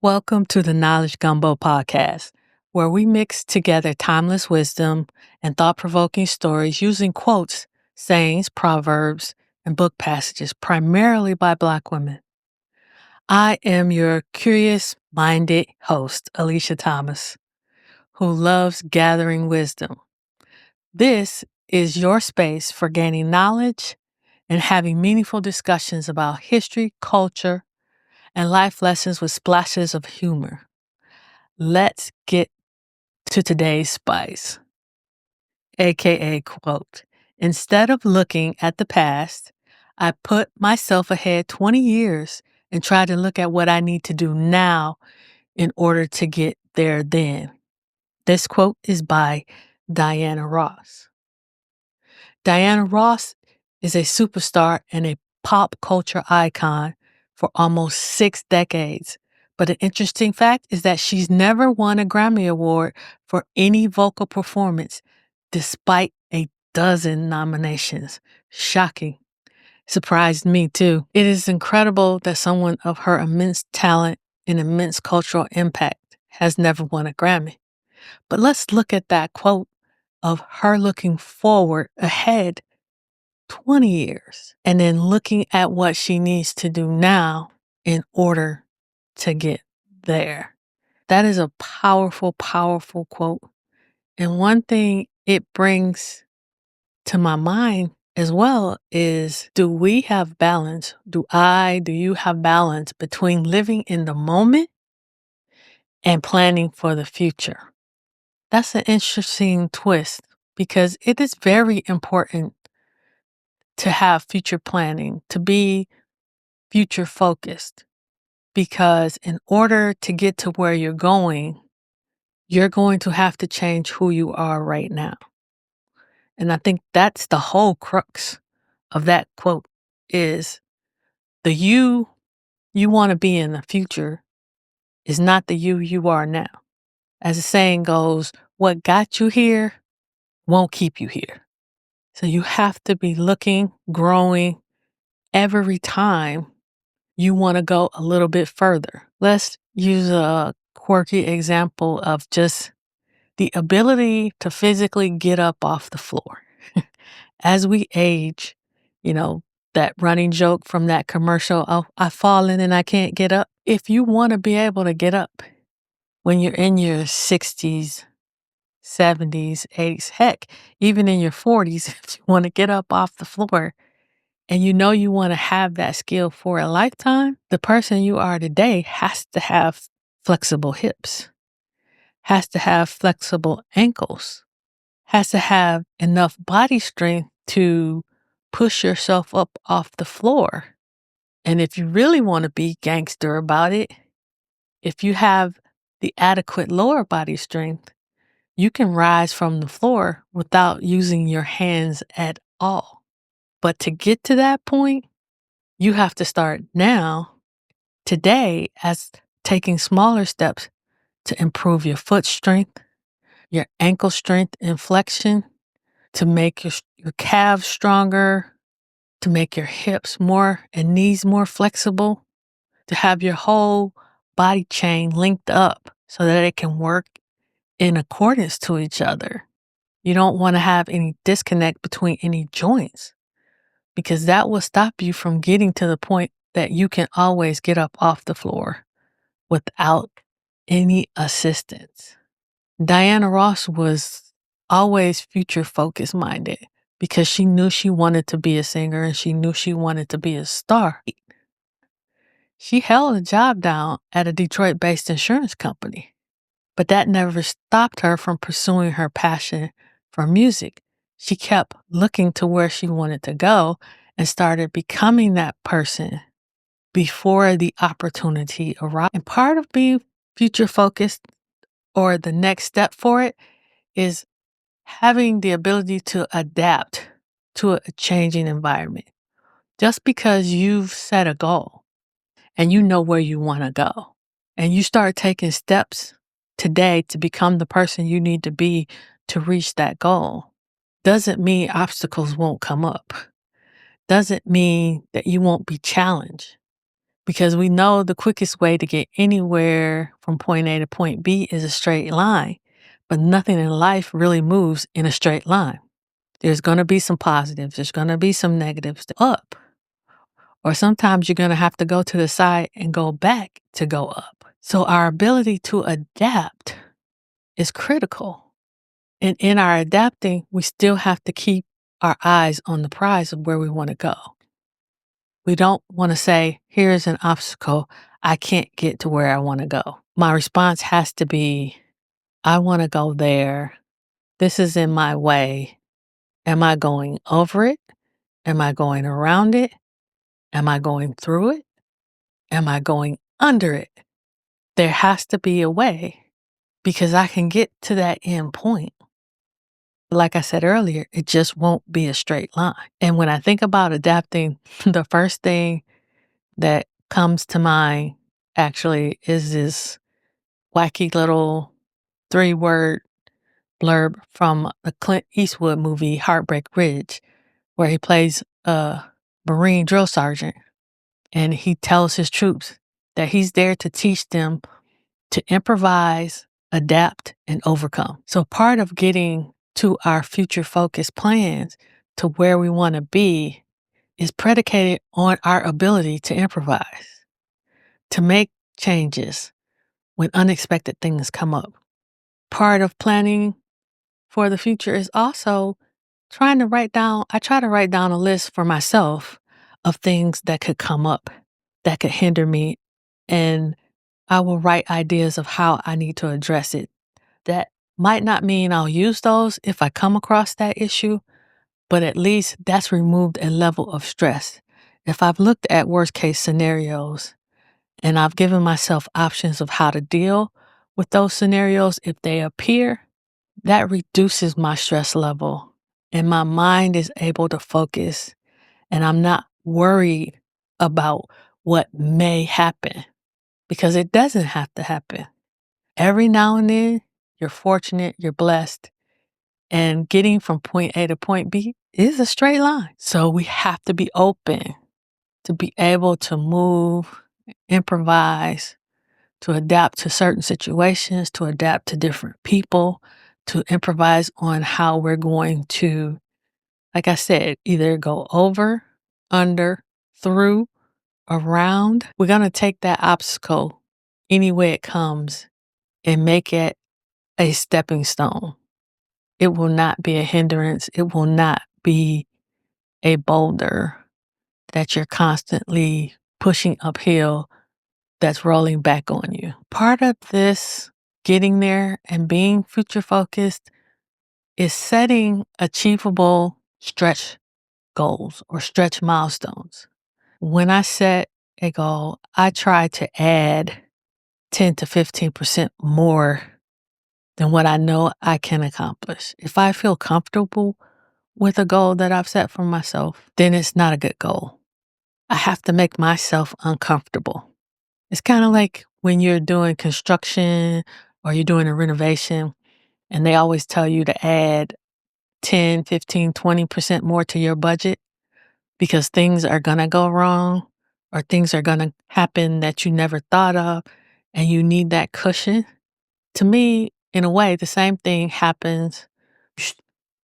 Welcome to the Knowledge Gumbo podcast, where we mix together timeless wisdom and thought provoking stories using quotes, sayings, proverbs, and book passages primarily by Black women. I am your curious minded host, Alicia Thomas, who loves gathering wisdom. This is your space for gaining knowledge and having meaningful discussions about history, culture, and life lessons with splashes of humor. Let's get to today's spice, aka quote. Instead of looking at the past, I put myself ahead 20 years and try to look at what I need to do now in order to get there then. This quote is by Diana Ross. Diana Ross is a superstar and a pop culture icon for almost 6 decades. But an interesting fact is that she's never won a Grammy Award for any vocal performance, despite a dozen nominations. Shocking. Surprised me too. It is incredible that someone of her immense talent and immense cultural impact has never won a Grammy. But let's look at that quote of her looking forward ahead 20 years and then looking at what she needs to do now in order to get there. That is a powerful, powerful quote. And one thing it brings to my mind as well is, do we have balance? Do you have balance between living in the moment and planning for the future? That's an interesting twist because it is very important to have future planning, to be future focused, because in order to get to where you're going to have to change who you are right now. And I think that's the whole crux of that quote is the you want to be in the future is not the you are now. As the saying goes, what got you here won't keep you here. So you have to be looking, growing every time you want to go a little bit further. Let's use a quirky example of just the ability to physically get up off the floor. As we age, that running joke from that commercial, oh, I've fallen and I can't get up. If you want to be able to get up when you're in your 60s, 70s, 80s, heck, even in your 40s, if you want to get up off the floor, and you want to have that skill for a lifetime, the person you are today has to have flexible hips, has to have flexible ankles, has to have enough body strength to push yourself up off the floor. And if you really want to be gangster about it, if you have the adequate lower body strength, you can rise from the floor without using your hands at all. But to get to that point, you have to start now, today, as taking smaller steps to improve your foot strength, your ankle strength and flexion, to make your calves stronger, to make your hips more and knees more flexible, to have your whole body chain linked up so that it can work in accordance to each other. You don't want to have any disconnect between any joints, because that will stop you from getting to the point that you can always get up off the floor without any assistance. Diana Ross was always future focus minded because she knew she wanted to be a singer and she knew she wanted to be a star. She held a job down at a Detroit-based insurance company, but that never stopped her from pursuing her passion for music. She kept looking to where she wanted to go and started becoming that person before the opportunity arrived. And part of being future focused, or the next step for it, is having the ability to adapt to a changing environment. Just because you've set a goal and you know where you want to go, and you start taking steps today to become the person you need to be to reach that goal, doesn't mean obstacles won't come up. Doesn't mean that you won't be challenged, because we know the quickest way to get anywhere from point A to point B is a straight line, but nothing in life really moves in a straight line. There's going to be some positives. There's going to be some negatives up. Or sometimes you're going to have to go to the side and go back to go up. So our ability to adapt is critical. And in our adapting, we still have to keep our eyes on the prize of where we want to go. We don't want to say, here's an obstacle. I can't get to where I want to go. My response has to be, I want to go there. This is in my way. Am I going over it? Am I going around it? Am I going through it? Am I going under it? There has to be a way because I can get to that end point. Like I said earlier, it just won't be a straight line. And when I think about adapting, the first thing that comes to mind actually is this wacky little 3-word blurb from a Clint Eastwood movie, Heartbreak Ridge, where he plays a Marine drill sergeant. And he tells his troops that he's there to teach them to improvise, adapt, and overcome. So part of getting to our future focused plans to where we want to be is predicated on our ability to improvise, to make changes when unexpected things come up. Part of planning for the future is also I try to write down a list for myself of things that could come up, that could hinder me, and I will write ideas of how I need to address it. That might not mean I'll use those if I come across that issue, but at least that's removed a level of stress. If I've looked at worst case scenarios and I've given myself options of how to deal with those scenarios if they appear, that reduces my stress level and my mind is able to focus and I'm not worried about what may happen because it doesn't have to happen. Every now and then, you're fortunate, you're blessed, and getting from point A to point B is a straight line. So we have to be open to be able to move, improvise, to adapt to certain situations, to adapt to different people, to improvise on how we're going to, like I said, either go over, under, through, around. We're going to take that obstacle any way it comes and make it a stepping stone. It will not be a hindrance. It will not be a boulder that you're constantly pushing uphill that's rolling back on you. Part of this getting there and being future focused is setting achievable stretch goals or stretch milestones. When I set a goal, I try to add 10 to 15% more than what I know I can accomplish. If I feel comfortable with a goal that I've set for myself, then it's not a good goal. I have to make myself uncomfortable. It's kind of like when you're doing construction or you're doing a renovation and they always tell you to add 10, 15, 20% more to your budget because things are going to go wrong or things are going to happen that you never thought of and you need that cushion. To me, in a way, the same thing happens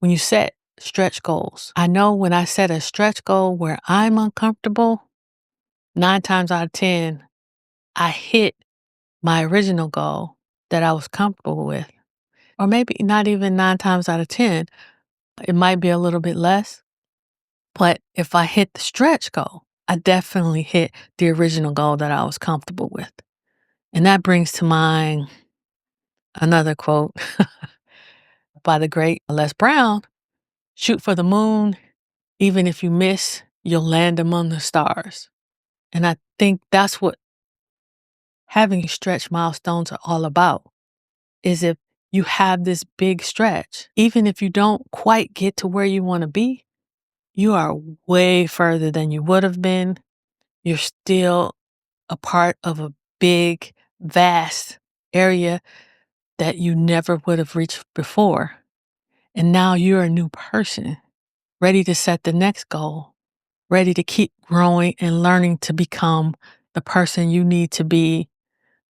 when you set stretch goals. I know when I set a stretch goal where I'm uncomfortable, 9 times out of 10, I hit my original goal that I was comfortable with. Or maybe not even 9 times out of 10. It might be a little bit less. But if I hit the stretch goal, I definitely hit the original goal that I was comfortable with. And that brings to mind another quote by the great Les Brown: shoot for the moon. Even if you miss, you'll land among the stars. And I think that's what having stretch milestones are all about, is if you have this big stretch, even if you don't quite get to where you want to be, you are way further than you would have been. You're still a part of a big, vast area that you never would have reached before. And now you're a new person, ready to set the next goal, ready to keep growing and learning to become the person you need to be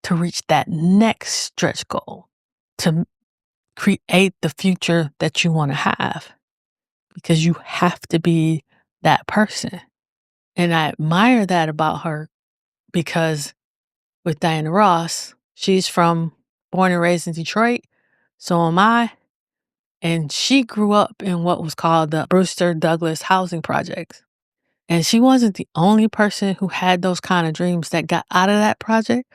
to reach that next stretch goal, to create the future that you want to have, because you have to be that person. And I admire that about her because with Diana Ross, she's born and raised in Detroit. So am I. And she grew up in what was called the Brewster Douglass housing projects. And she wasn't the only person who had those kind of dreams that got out of that project,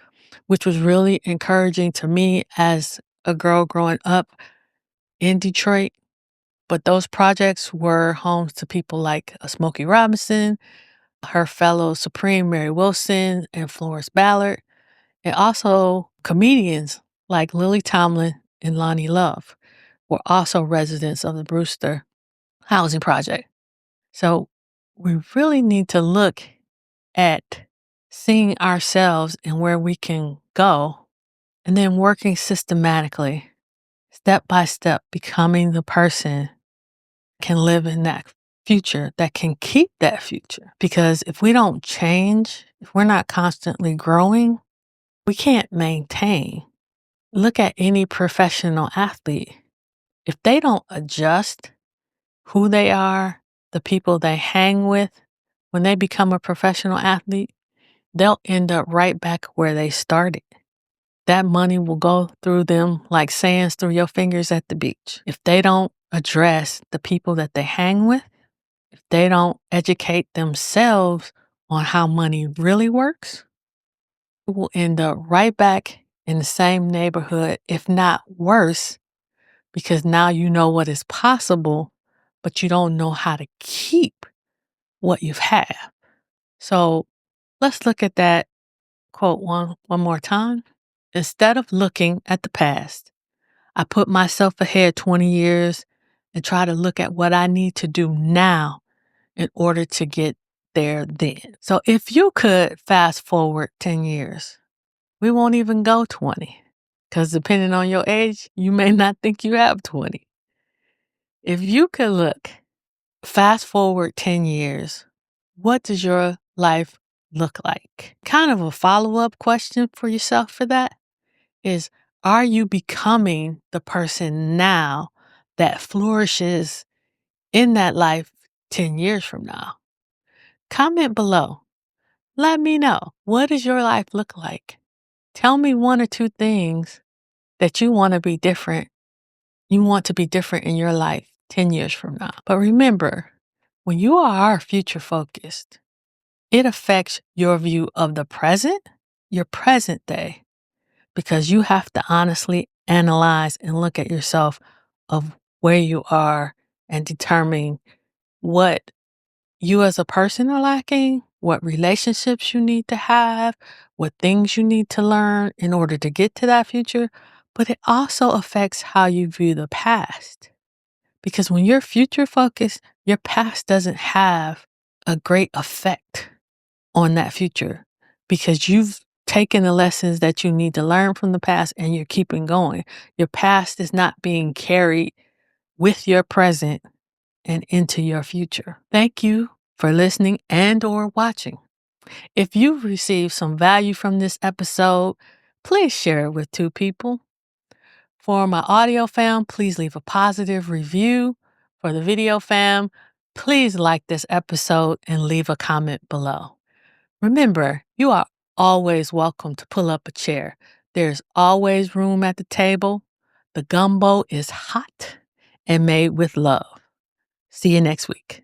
which was really encouraging to me as a girl growing up in Detroit. But those projects were homes to people like Smokey Robinson, her fellow Supreme Mary Wilson, and Florence Ballard, and also comedians like Lily Tomlin and Lonnie Love were also residents of the Brewster housing project. So we really need to look at seeing ourselves and where we can go, and then working systematically, step by step, becoming the person can live in that future, that can keep that future. Because if we don't change, if we're not constantly growing, we can't maintain. Look at any professional athlete. If they don't adjust who they are, the people they hang with, when they become a professional athlete, they'll end up right back where they started. That money will go through them like sands through your fingers at the beach. If they don't address the people that they hang with, if they don't educate themselves on how money really works, it will end up right back in the same neighborhood, if not worse, because now you know what is possible, but you don't know how to keep what you've had. So let's look at that quote one more time. Instead of looking at the past, I put myself ahead 20 years and try to look at what I need to do now in order to get there then. So if you could fast forward 10 years, we won't even go 20, because depending on your age, you may not think you have 20. If you could fast forward 10 years, what does your life look like? Kind of a follow-up question for yourself for that is, are you becoming the person now that flourishes in that life 10 years from now? Comment below. Let me know. What does your life look like? Tell me one or two things that you want to be different. You want to be different in your life 10 years from now. But remember, when you are future focused, it affects your view of the present, your present day, because you have to honestly analyze and look at yourself of where you are and determine what you as a person are lacking, what relationships you need to have, what things you need to learn in order to get to that future. But it also affects how you view the past. Because when you're future focused, your past doesn't have a great effect on that future, because you've taken the lessons that you need to learn from the past and you're keeping going. Your past is not being carried with your present and into your future. Thank you for listening and or watching. If you've received some value from this episode, please share it with 2 people. For my audio fam, please leave a positive review. For the video fam, please like this episode and leave a comment below. Remember, you are always welcome to pull up a chair. There's always room at the table. The gumbo is hot and made with love. See you next week.